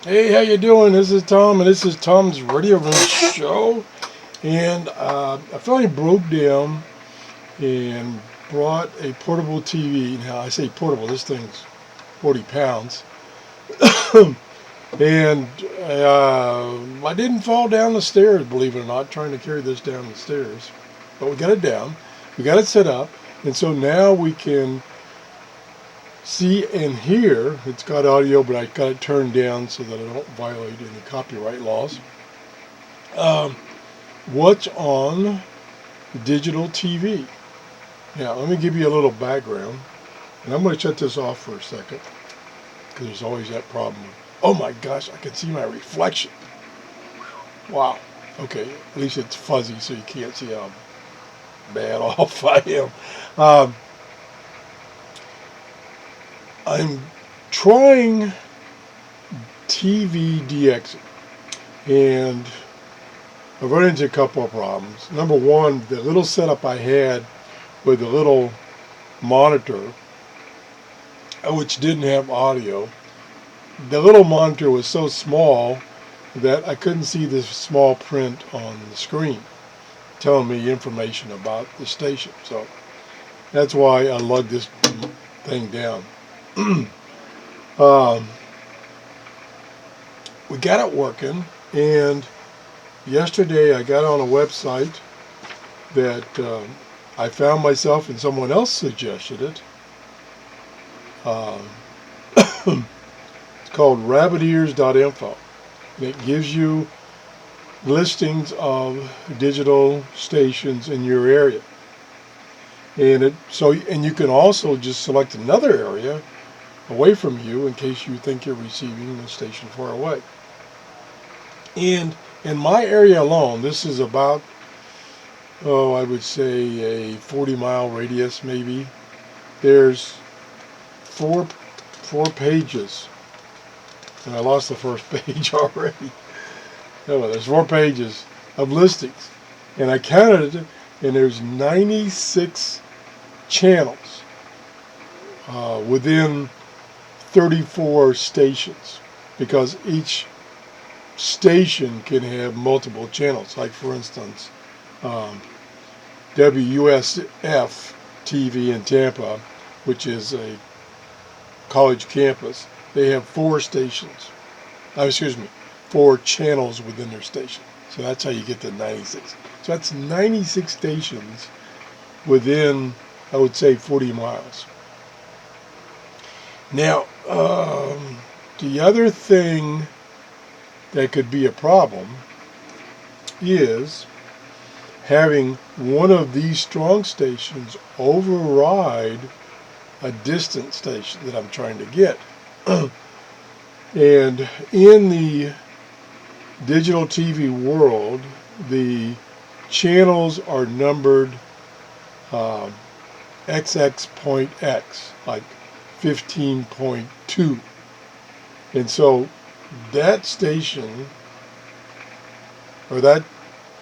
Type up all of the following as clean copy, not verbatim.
Hey, how you doing? This is Tom, and this is Tom's Radio Room Show. And I finally broke down and brought a portable TV. Now, I say portable, this thing's 40 pounds. And I didn't fall down the stairs, believe it or not, trying to carry this down the stairs. But we got it down, we got it set up, and so now we can see and hear. It's got audio, but I got it turned down so that I don't violate any copyright laws. Um, what's on digital TV? Now, let me give you a little background, and I'm going to shut this off for a second because there's always that problem. Oh my gosh, I can see my reflection. Wow. Okay, at least it's fuzzy so you can't see how bad off I am. Um, I'm trying TV DXing, and I've run into a couple of problems. Number one, the little setup I had with the little monitor, which didn't have audio, the little monitor was so small that I couldn't see this small print on the screen telling me information about the station. So that's why I lugged this thing down. um, we got it working, and yesterday I got on a website that I found myself and someone else suggested it. Um, it's called rabbitears.info, and it gives you listings of digital stations in your area. And you can also just select another area away from you in case you think you're receiving a station far away. And in my area alone, this is about, I would say a 40-mile radius maybe. There's four pages, and I lost the first page already. No, there's 4 pages of listings, and I counted it, and there's 96 channels within 34 stations, because each station can have multiple channels. Like, for instance, WUSF TV in Tampa, which is a college campus, they have 4 stations. Excuse me, 4 channels within their station. So that's how you get to 96. So that's 96 stations within, I would say, 40 miles. Now, the other thing that could be a problem is having one of these strong stations override a distant station that I'm trying to get. And in the digital TV world, the channels are numbered XX.X, like 15.2. And so that station, or that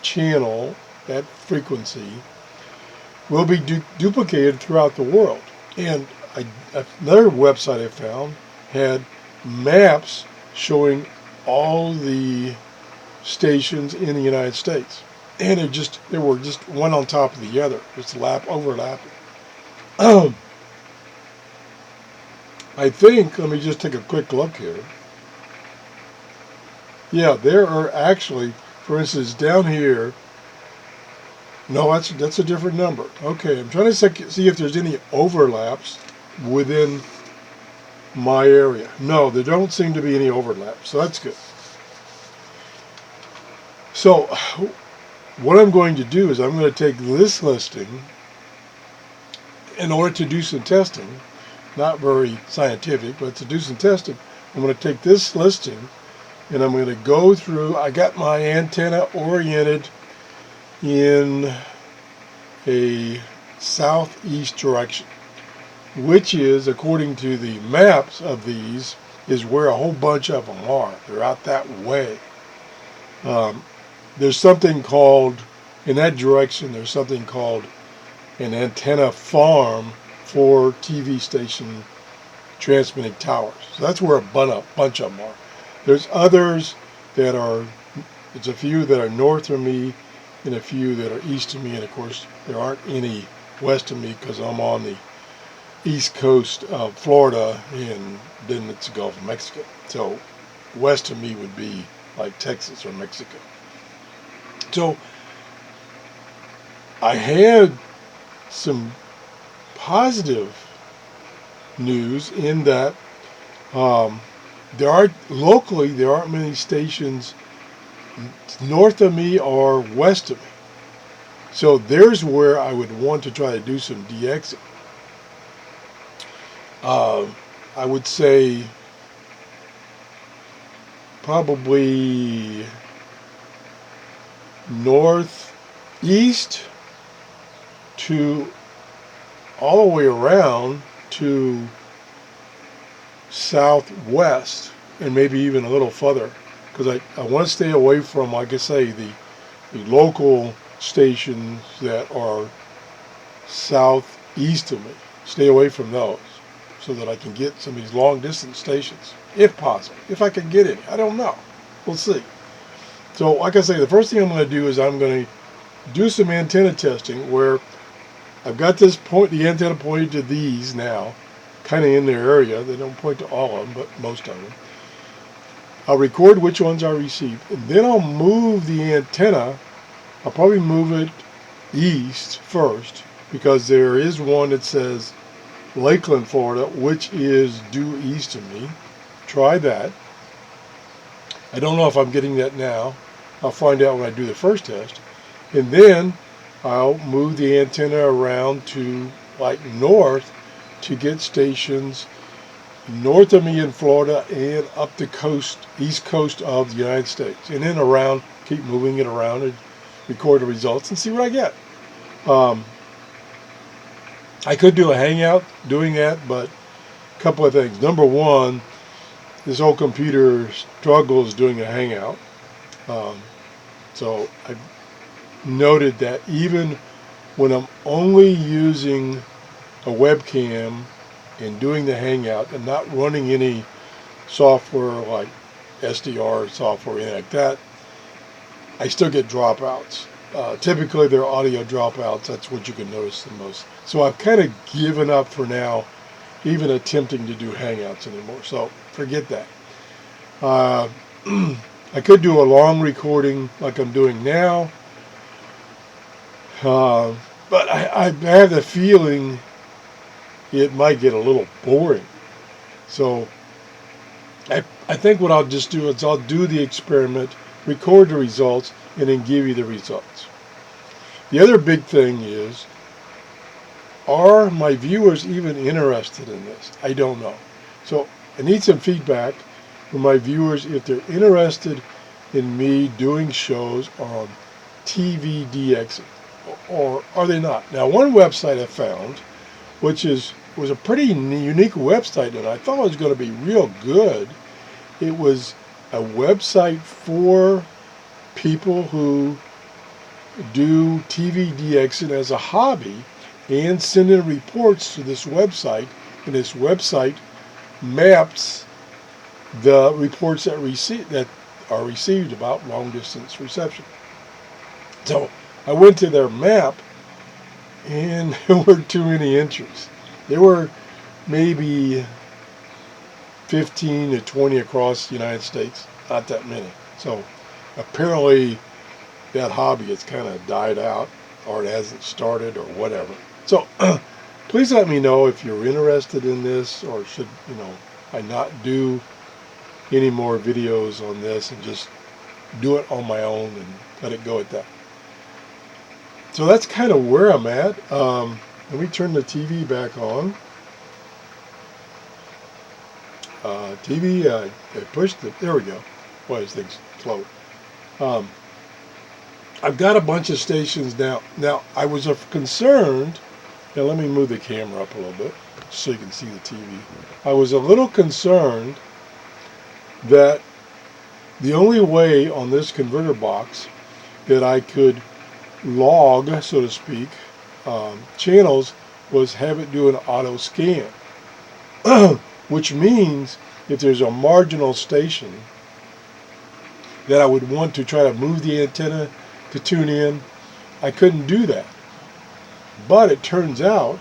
channel, that frequency, will be duplicated throughout the world. And another website I found had maps showing all the stations in the United States, and they were just one on top of the other, just overlapping. I think, let me just take a quick look here. Yeah, there are actually, for instance, down here. No, that's a different number. Okay, I'm trying to see if there's any overlaps within my area. No, there don't seem to be any overlaps, so that's good. So what I'm going to do is I'm going to take this listing in order to do some testing. Not very scientific, but to do some testing, I'm going to take this listing and I'm going to go through. I got my antenna oriented in a southeast direction, which is, according to the maps of these, is where a whole bunch of them are. They're out that way. There's something called, in that direction, there's something called an antenna farm for TV station transmitting towers. So that's where a bunch of them are. There's others that are, there's a few that are north of me and a few that are east of me, and of course there aren't any west of me because I'm on the east coast of Florida, and then it's the Gulf of Mexico. So west of me would be like Texas or Mexico. So I had some positive news in that there aren't many stations north of me or west of me. So there's where I would want to try to do some DXing. I would say probably northeast to all the way around to southwest, and maybe even a little further, because I want to stay away from, like I say, the local stations that are southeast of me. Stay away from those so that I can get some of these long distance stations, if possible. If I can get any. I don't know. We'll see. So like I say, the first thing I'm going to do is I'm going to do some antenna testing where I've got the antenna pointed to these now, kind of in their area. They don't point to all of them, but most of them. I'll record which ones I receive, and then I'll move the antenna. I'll probably move it east first, because there is one that says Lakeland, Florida, which is due east of me. Try that. I don't know if I'm getting that now. I'll find out when I do the first test. And then I'll move the antenna around to like north to get stations north of me in Florida and up the coast, east coast of the United States. And then around, keep moving it around and record the results and see what I get. I could do a hangout doing that, but a couple of things. Number one, this old computer struggles doing a hangout. So I noted that even when I'm only using a webcam and doing the hangout and not running any software like SDR software or anything like that, I still get dropouts. Typically they're audio dropouts. That's what you can notice the most. So I've kind of given up for now even attempting to do hangouts anymore. So forget that. I could do a long recording like I'm doing now. But I have the feeling it might get a little boring. So I think what I'll just do is I'll do the experiment, record the results, and then give you the results. The other big thing is, are my viewers even interested in this? I don't know. So I need some feedback from my viewers if they're interested in me doing shows on TV DXing, or are they not? Now, one website I found, which was a pretty unique website, and I thought it was going to be real good. It was a website for people who do TV DXing as a hobby and send in reports to this website, and this website maps the reports that are received about long distance reception. So I went to their map, and there were too many entries. There were maybe 15 to 20 across the United States, not that many. So apparently that hobby has kind of died out, or it hasn't started, or whatever. So please let me know if you're interested in this, or should I not do any more videos on this and just do it on my own and let it go at that. So that's kind of where I'm at. Let me turn the TV back on. TV, I pushed it. There we go. Why is things slow? I've got a bunch of stations now. Now, I was concerned. Now, let me move the camera up a little bit so you can see the TV. I was a little concerned that the only way on this converter box that I could log, so to speak, channels was have it do an auto scan, which means if there's a marginal station that I would want to try to move the antenna to tune in, I couldn't do that. But it turns out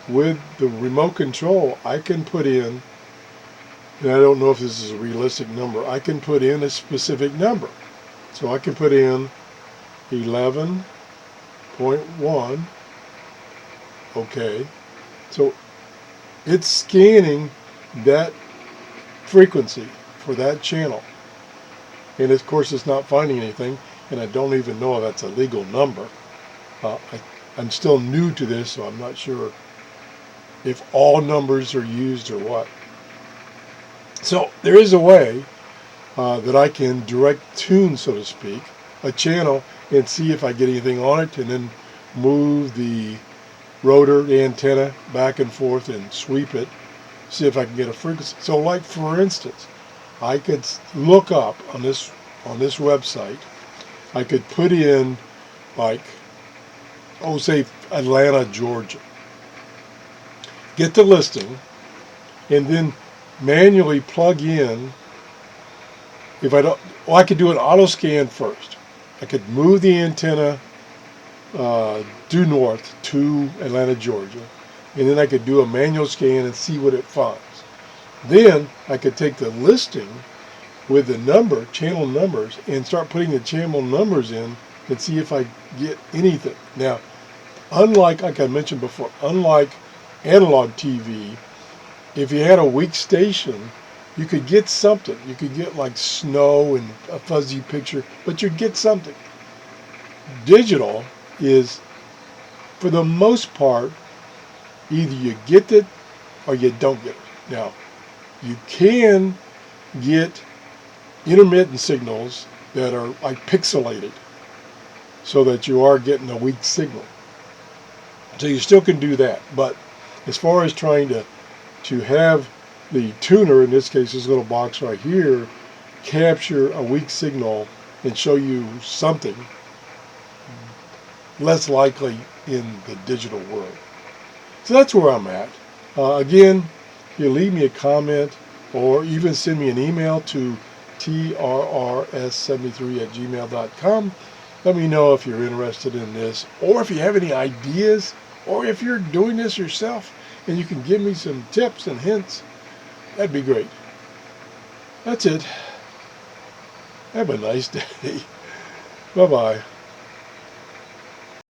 with the remote control, I can put in, and I don't know if this is a realistic number, I can put in a specific number. So I can put in 11.1, okay. So it's scanning that frequency for that channel. And of course it's not finding anything, and I don't even know if that's a legal number. I'm still new to this, so I'm not sure if all numbers are used or what. So there is a way that I can direct tune, so to speak, a channel and see if I get anything on it, and then move the rotor, the antenna, back and forth and sweep it, see if I can get a frequency. So like for instance, I could look up on this website, I could put in like, oh, say Atlanta, Georgia, get the listing, and then manually plug in. If I don't, well, I could do an auto scan first. I could move the antenna due north to Atlanta, Georgia, and then I could do a manual scan and see what it finds. Then I could take the listing with the number, channel numbers, and start putting the channel numbers in and see if I get anything. Now, unlike, like I mentioned before, unlike analog TV, if you had a weak station, you could get something. You could get like snow and a fuzzy picture, but you'd get something. Digital is, for the most part, either you get it or you don't get it. Now, you can get intermittent signals that are like pixelated, so that you are getting a weak signal. So you still can do that. But as far as trying to have the tuner, in this case this little box right here, capture a weak signal and show you something, less likely in the digital world. So that's where I'm at. Again, you leave me a comment or even send me an email to TRRS73@gmail.com. Let me know if you're interested in this, or if you have any ideas, or if you're doing this yourself and you can give me some tips and hints. That'd be great. That's it. Have a nice day. Bye-bye.